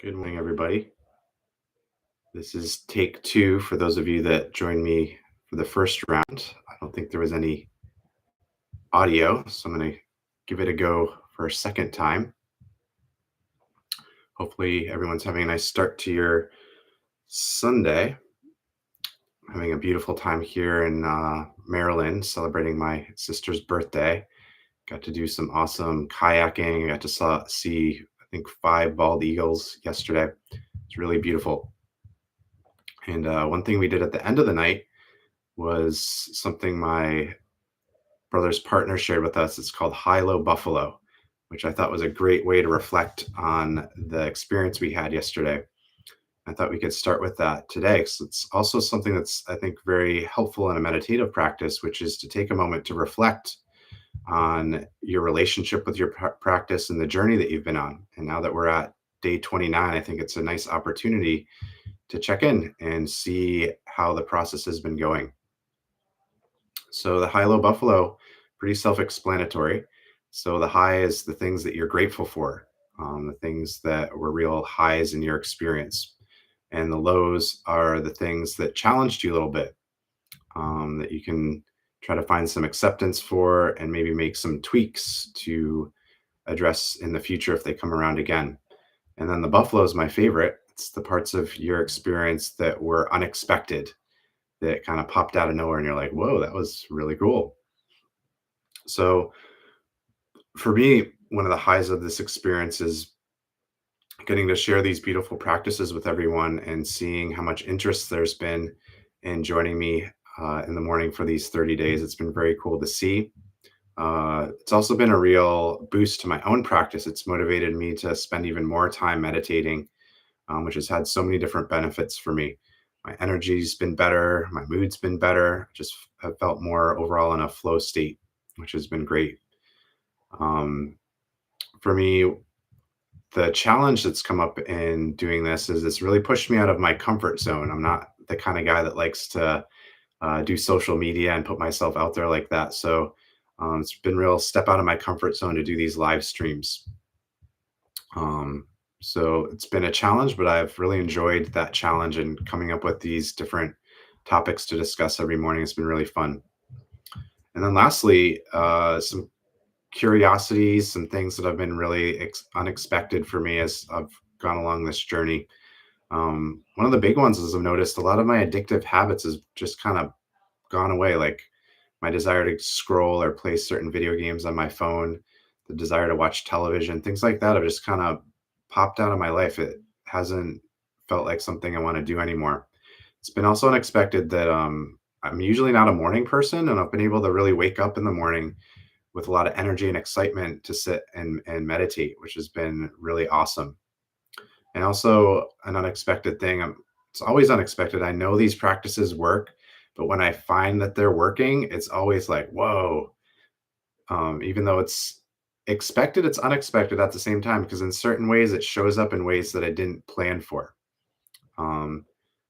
Good morning, everybody. This is take two for those of you that joined me for the first round. I don't think there was any audio, so I'm going to give it a go for a second time. Hopefully, everyone's having a nice start to your Sunday. I'm having a beautiful time here in Maryland, celebrating my sister's birthday. Got to do some awesome kayaking. I got to see, I think, 5 bald eagles yesterday. It's really beautiful. And one thing we did at the end of the night was something my brother's partner shared with us. It's called High-Low Buffalo, which I thought was a great way to reflect on the experience we had yesterday. I thought we could start with that today. So it's also something that's, I think, very helpful in a meditative practice, which is to take a moment to reflect on your relationship with your practice and the journey that you've been on. And now that we're at day 29, I think it's a nice opportunity to check in and see how the process has been going. So the high-low buffalo, pretty self-explanatory. So the high is the things that you're grateful for, the things that were real highs in your experience. And the lows are the things that challenged you a little bit, that you can try to find some acceptance for and maybe make some tweaks to address in the future if they come around again. And then the buffalo is my favorite. It's the parts of your experience that were unexpected, that kind of popped out of nowhere and you're like, whoa, that was really cool. So for me, one of the highs of this experience is getting to share these beautiful practices with everyone and seeing how much interest there's been in joining me in the morning for these 30 days. It's been very cool to see. It's also been a real boost to my own practice. It's motivated me to spend even more time meditating, which has had so many different benefits for me. My energy's been better, my mood's been better, just have felt more overall in a flow state, which has been great. For me, the challenge that's come up in doing this is it's really pushed me out of my comfort zone. I'm not the kind of guy that likes to do social media and put myself out there like that. So it's been real step out of my comfort zone to do these live streams. So it's been a challenge, but I've really enjoyed that challenge and coming up with these different topics to discuss every morning. It's been really fun. And then lastly, some curiosities, some things that have been really unexpected for me as I've gone along this journey. One of the big ones is I've noticed a lot of my addictive habits has just kind of gone away. Like my desire to scroll or play certain video games on my phone, the desire to watch television, things like that have just kind of popped out of my life. It hasn't felt like something I want to do anymore. It's been also unexpected that I'm usually not a morning person, and I've been able to really wake up in the morning with a lot of energy and excitement to sit and meditate, which has been really awesome. And also an unexpected thing, it's always unexpected. I know these practices work, but when I find that they're working, it's always like, whoa. Even though it's expected, it's unexpected at the same time, because in certain ways it shows up in ways that I didn't plan for. Um,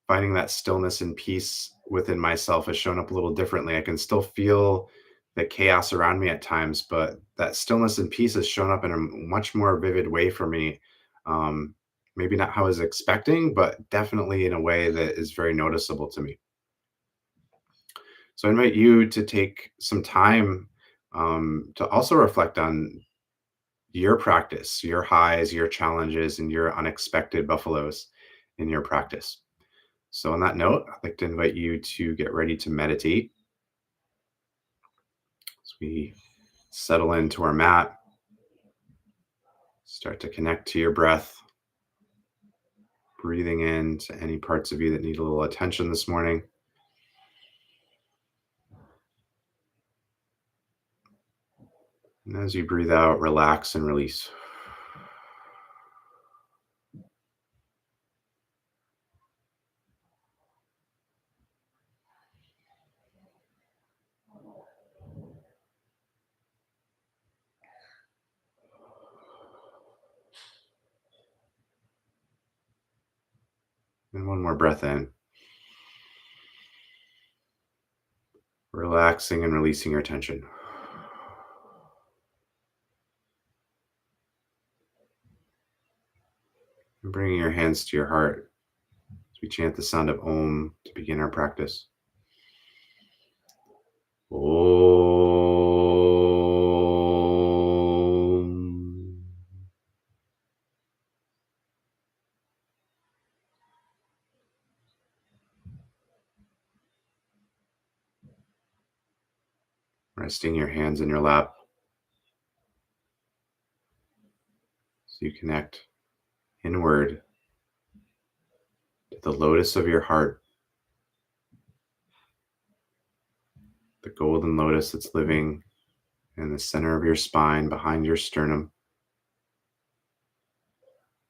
Finding that stillness and peace within myself has shown up a little differently. I can still feel the chaos around me at times, but that stillness and peace has shown up in a much more vivid way for me. Um, Maybe not how I was expecting, but definitely in a way that is very noticeable to me. So I invite you to take some time to also reflect on your practice, your highs, your challenges, and your unexpected buffaloes in your practice. So, on that note, I'd like to invite you to get ready to meditate as we settle into our mat, start to connect to your breath, breathing in to any parts of you that need a little attention this morning. And as you breathe out, relax and release. And one more breath in, relaxing and releasing your tension. And bringing your hands to your heart as we chant the sound of Om to begin our practice. Om. Resting your hands in your lap as you connect inward to the lotus of your heart, the golden lotus that's living in the center of your spine behind your sternum,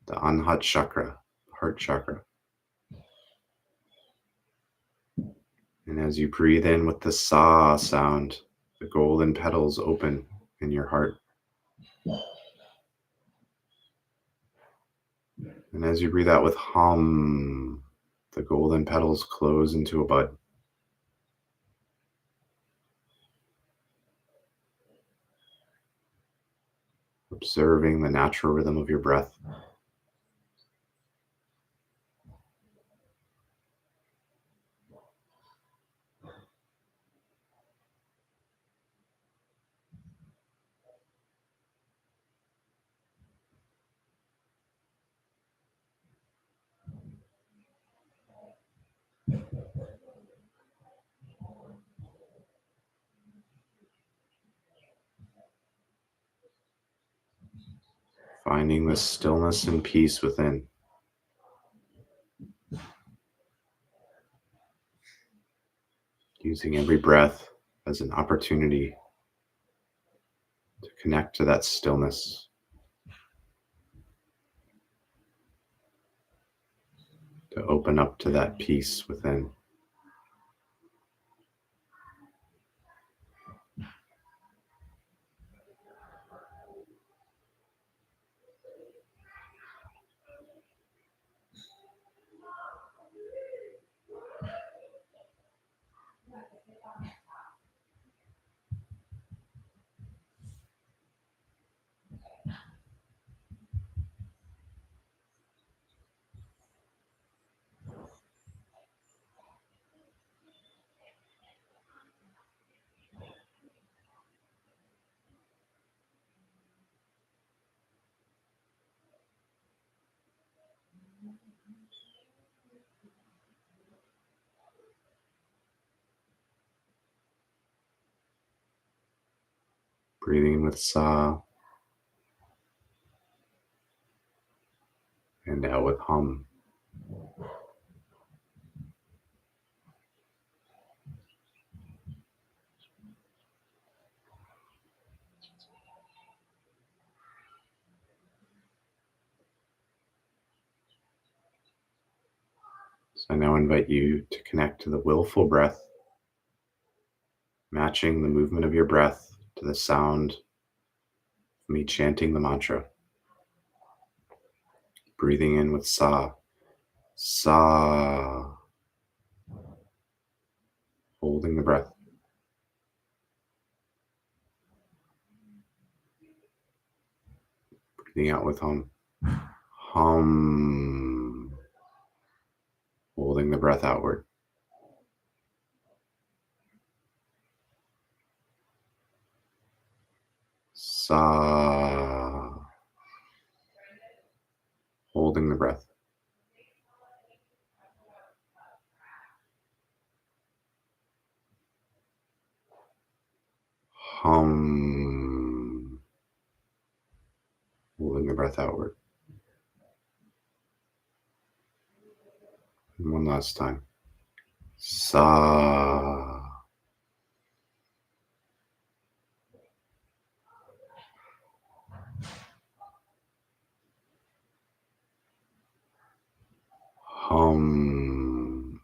the Anhat chakra, heart chakra. And as you breathe in with the Sa sound, the golden petals open in your heart. And as you breathe out with Hum, the golden petals close into a bud. Observing the natural rhythm of your breath. Finding the stillness and peace within. Using every breath as an opportunity to connect to that stillness, to open up to that peace within. Breathing with Sa and out with Hum. So I now invite you to connect to the willful breath, matching the movement of your breath to the sound of me chanting the mantra. Breathing in with Sa, Sa, holding the breath. Breathing out with Hum, Hum, holding the breath outward. Sa, holding the breath. Hum, holding the breath outward. And one last time. Sa, Hum.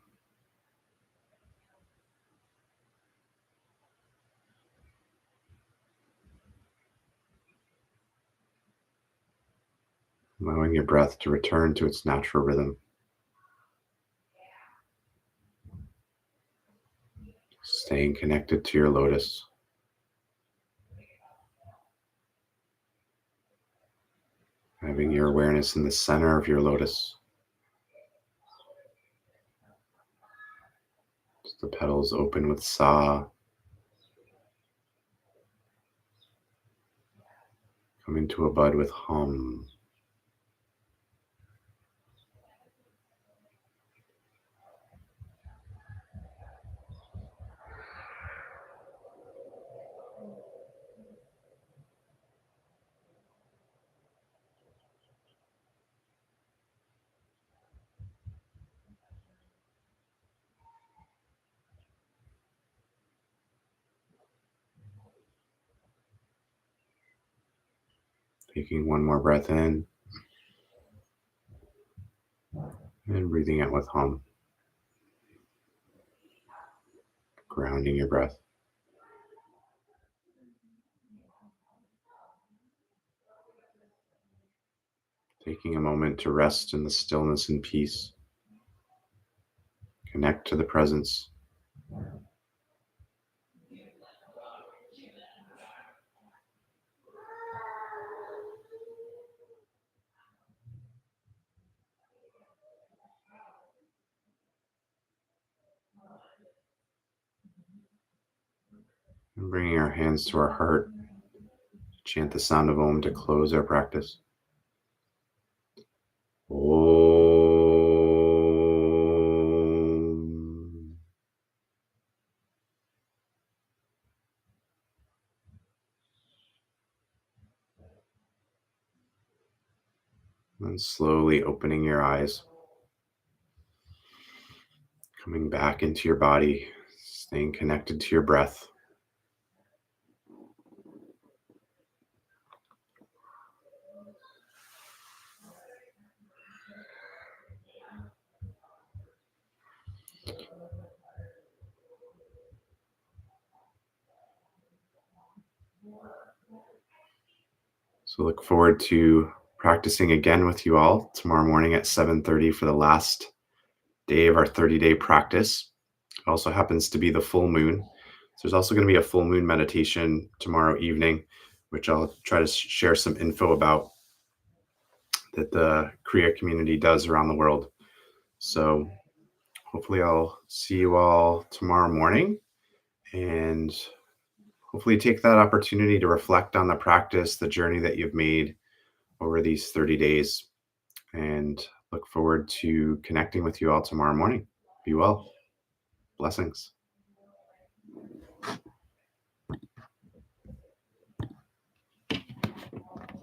Allowing your breath to return to its natural rhythm. Staying connected to your lotus. Having your awareness in the center of your lotus. The petals open with sa, come into a bud with hum. Taking one more breath in and breathing out with hum. Grounding your breath. Taking a moment to rest in the stillness and peace. Connect to the presence. And bringing our hands to our heart. Chant the sound of Om to close our practice. Om. And slowly opening your eyes. Coming back into your body, staying connected to your breath. So look forward to practicing again with you all tomorrow morning at 7:30 for the last day of our 30-day practice. It also happens to be the full moon. So there's also going to be a full moon meditation tomorrow evening, which I'll try to share some info about that the Kriya community does around the world. So hopefully I'll see you all tomorrow morning, and hopefully take that opportunity to reflect on the practice, the journey that you've made over these 30 days, and look forward to connecting with you all tomorrow morning. Be well. Blessings.